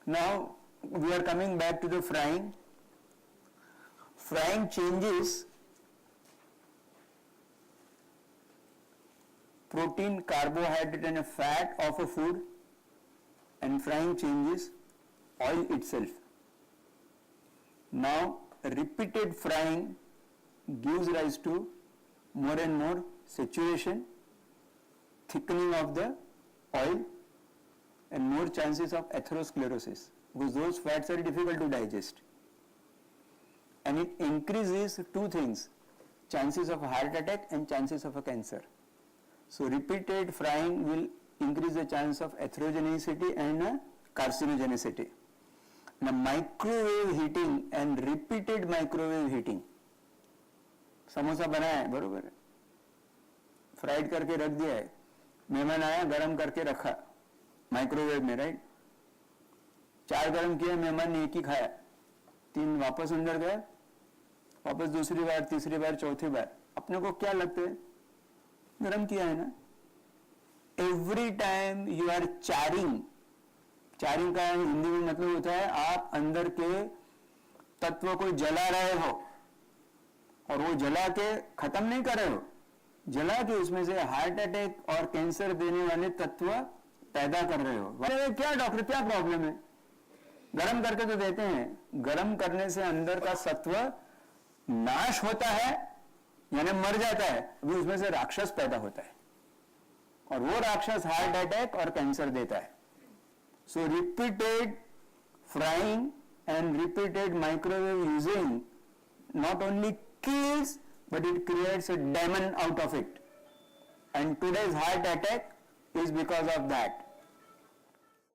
Now we are coming back to the frying. Frying changes protein, carbohydrate and a fat of a food, and frying changes oil itself. Now repeated frying gives rise to more and more saturation, thickening of the oil, and more chances of atherosclerosis, because those fats are difficult to digest. And it increases two things: chances of heart attack and chances of a cancer. So repeated frying will increase the chance of atherogenicity and carcinogenicity. Now microwave heating and repeated microwave heating. Samosa बनाया है, बरोबर है, fried करके रख दिया है, मेहमान आया गरम करके रखा माइक्रोवेव में, राइट, 4 गरम किया, मेहमान ने 1 ही खाया, 3 वापस अंदर गया, वापस दूसरी बार, तीसरी बार, चौथी बार, अपने को क्या लगता है, गरम किया है ना. एवरी टाइम यू आर चारिंग, चारिंग का हिंदी में मतलब होता है आप अंदर के तत्व को जला रहे हो, और वो जला के खत्म नहीं कर रहे हो, जला के उसमें से हार्ट अटैक और कैंसर देने वाले तत्व पैदा कर रहे हो. क्या डॉक्टर, क्या प्रॉब्लम है, गरम करके तो देते हैं, गरम करने से अंदर का सत्व नाश होता है यानी मर जाता है, अभी उसमें से राक्षस पैदा होता है, और वो राक्षस हार्ट अटैक और कैंसर देता है. So repeated frying and repeated microwave using not only kills but it creates a demon out of it, and today's heart attack is because of that.